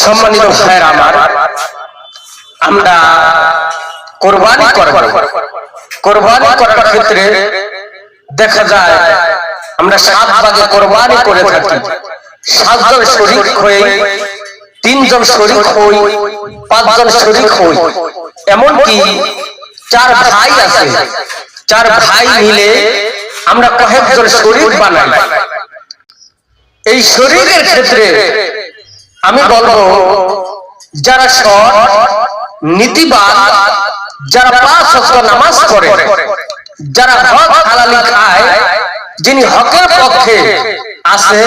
সম্মানিত ভাইয়েরা আমার, আমরা কোরবানি করব। কোরবানি করার ক্ষেত্রে দেখা যায় আমরা 7 ভাগে কোরবানি করে থাকি। 7 জন শরীক হয়ে, 3 জন শরীক হই, 5 জন শরীক হই, এমনকি 4 ভাই আছে। 4 ভাই মিলে আমরা কয়েকজন শরীক বানাই। এই শরীকের ক্ষেত্রে আমি বলবো, যারা সৎ নীতিবান, যারা 5 ওয়াক্ত নামাজ পড়ে, যারা হক হালালি খায়, যিনি হকের পক্ষে আছে,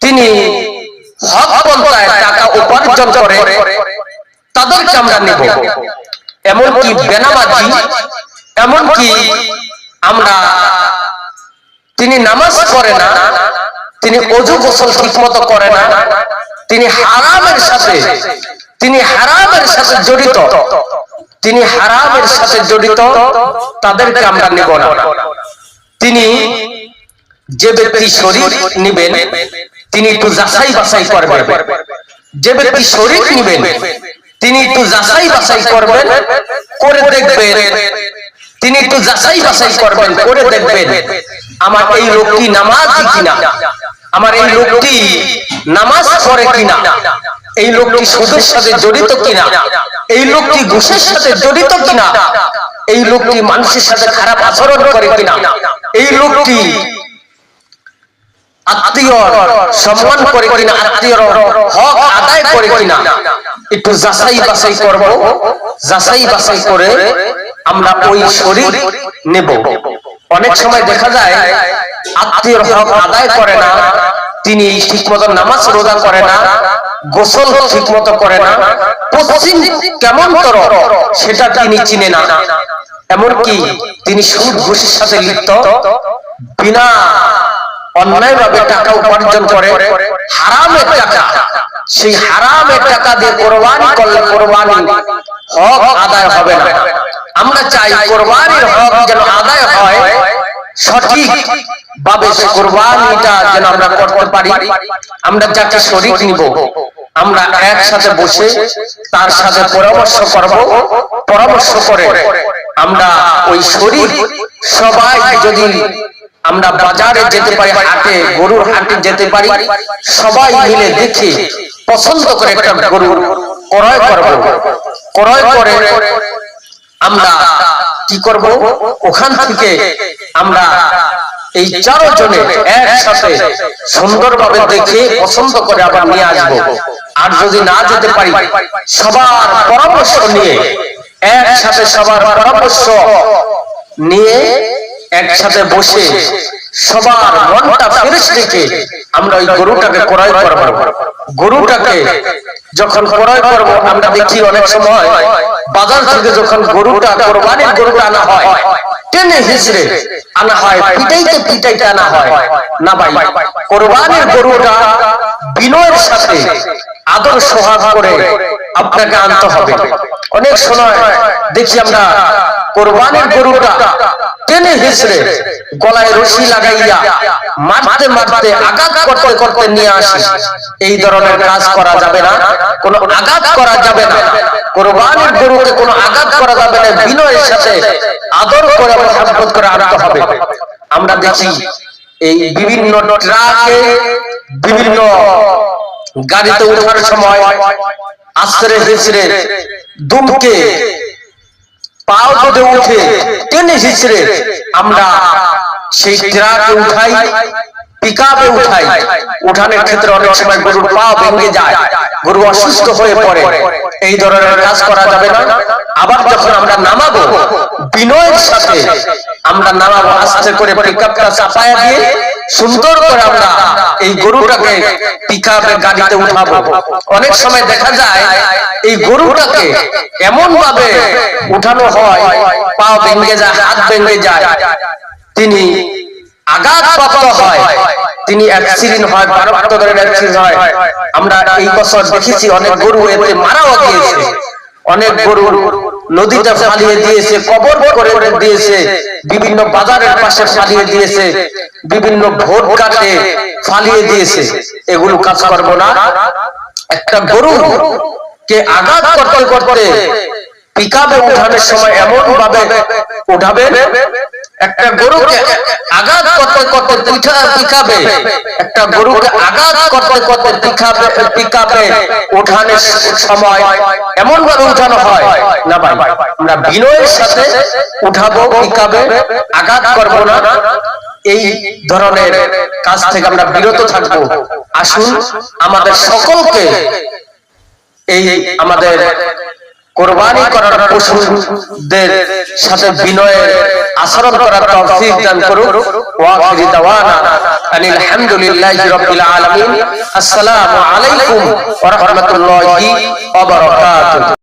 তিনি হক পন্থায় টাকা উপার্জন করে, তাদেরকে আমরা নেব। এমনকি বেনামাজি, এমনকি আমরা তিনি নামাজ পড়ে না, তিনি ওযু গোসল ঠিক মতো করে না, তিনি হারামের সাথে জড়িত, তাদেরকে আমরা নেব না। তিনি যে ব্যক্তি শরীক নিবেন, তিনি একটু যাচাই বাছাই করবেন। যে ব্যক্তি শরীক নিবেন, তিনি একটু যাচাই বাছাই করবেন, করে দেখবেন। তিনি একটু যাচাই বাছাই করবেন, করে দেখবেন আমার এই লোকটি নামাজি কিনা, আমার এই লোকটি নামাজ পড়ে কিনা, এই লোকটি সুদের সাথে জড়িত কিনা, এই লোকটি ঘুষের সাথে জড়িত কিনা, এই লোকটি মানুষের সাথে খারাপ আচরণ করে কিনা, এই লোকটি আত্মীয় সম্মান করে কিনা, আত্মীয়র হক আদায় করে কিনা, একটু যাচাই বাছাই করব। যাচাই বাছাই করে আমরা ওই শরীক নেব। অনেক সময় দেখা যায় আত্মীয়র হক আদায় করে না, তিনি ঠিকমতো নামাজ রোজা করে না, গোসল ঠিকমতো করে না, পশ্চিম কেমন তর সেটা তিনি চিনে না, এমনকি তিনি সুদ ঘুষের সাথে লিপ্ত, বিনা অন্যায়ভাবে টাকা উপার্জন করে, হারামের টাকা, সেই হারামের টাকা দিয়ে কোরবানি করলে কোরবানি হক আদায় হবে না। আমরা চাই কোরবানির হক যেন আদায় হয়, সঠিক ভাবে কোরবানিটা যেন আমরা করতে পারি। আমরা যাকে শরীক নিব, আমরা একসাথে বসে তার সাথে পরামর্শ করব। পরামর্শ করে আমরা ওই শরীক সবাই, যদি আমরা বাজারে যেতে পারি, হাটে, গরুর হাটে যেতে পারি, সবাই মিলে দেখে পছন্দ করে একটা গরু ক্রয় করব। ক্রয় করে আমরা কি করব, ওখান থেকে আমরা এই 4 জনে একসাথে সুন্দরভাবে দেখে পছন্দ করে আবার নিয়ে আসবো। আর যদি না যেতে পারি, সবার পরামর্শ নিয়ে একসাথে, সবার পরামর্শ নিয়ে একসাথে বসে সবার মনটা ফ্রেশ রেখে আমরা ওই গরুটাকে ক্রয় করব। গরুটাকে যখন ক্রয় করব, আমরা দেখি অনেক সময় বাজার থেকে যখন গরুটা, কোরবানির গরুটা আনা হয়, টেনে হিচড়ে আনা হয়, পিটাইতে আনা হয় না ভাই। কোরবানির গরুটা বিনয়ের সাথে আদর সোহাগ করে আপনাকে আনতে হবে। অনেক সময় দেখি আমরা কোরবানির গরুটা টেনে হিচড়ে গলায় রশি লাগাইয়া মারতে মারতে আঘাত করতে করতে নিয়ে আসি। এই ধরনের কাজ করা যাবে না, কোনো আঘাত করা যাবে না। কোরবানির গরুকে কোনো আঘাত করা যাবে না, বিনয়ের সাথে আদর করে মহব্বত করে আনতে হবে। আমরা দেখি এই বিভিন্ন ট্রাকে, বিভিন্ন গাড়িতে ওঠার সময় আছড়ে হিচড়ে দুমকে পাও যদি উঠে টেনে হিচড়ে আমরা সেই ট্রাকে উঠাই, পিকআপে উঠাই। উঠানোর ক্ষেত্রে অনেক সময় গরুর পা ভেঙে যায়, গরু অসুস্থ হয়ে পড়ে। এই ধরনের কাজ করা যাবে না। আবার যখন আমরা নামাবো, বিনয়ের সাথে আমরা নামাবো, আস্তে করে পিকআপটা চাপায়া দিয়ে সুন্দর করে আমরা এই গরুটাকে পিকআপে গাড়িতে উঠাবো। অনেক সময় দেখা যায় এই গরুটাকে এমন ভাবে উঠানো হয়, পা ভেঙে যায়, হাত ভেঙে যায়, তিনি আঘাতপ্রাপ্ত হয়, তিনি অ্যাক্সিডেন্ট হয়, মারাত্মক ধরনের অ্যাক্সিডেন্ট হয়। আমরা এই বছর দেখেছি অনেক গরু এতে মারাও গিয়েছে, অনেক গরু নদীতে ফালিয়ে দিয়েছে, কবর করে দিয়েছে, বিভিন্ন বাজারের পাশে ফালিয়ে দিয়েছে, বিভিন্ন ভোট কাটে ফালিয়ে দিয়েছে। এগুলো কাজ করবো না। একটা গরু কে আঘাত করতে করতে পিকাবে উঠানোর সময় এমন ভাবে উঠাবে, একটা গরুকে আঘাত করতে করতে পিকাবে, একটা গরুকে আঘাত করতে করতে পিকাবে উঠানোর সময় এমন ভাবে উঠানো হয় না ভাই, আমরা বিনয়ের সাথে উঠাবো, পিকাবে আঘাত করব না, এই ধরনের কাজ থেকে আমরা বিরত থাকবো। আসুন আমাদের সকলকে এই আমাদের কোরবানি করার পশুদের সাথে বিনয়ের আচরণ করার তৌফিক দান করুন। ওয়া আখিরু দাওয়ানা আনিল হামদুলিল্লাহি রাব্বিল আলামিন। আসসালামু আলাইকুম ওয়া রাহমাতুল্লাহি ওয়া বারাকাতুহু।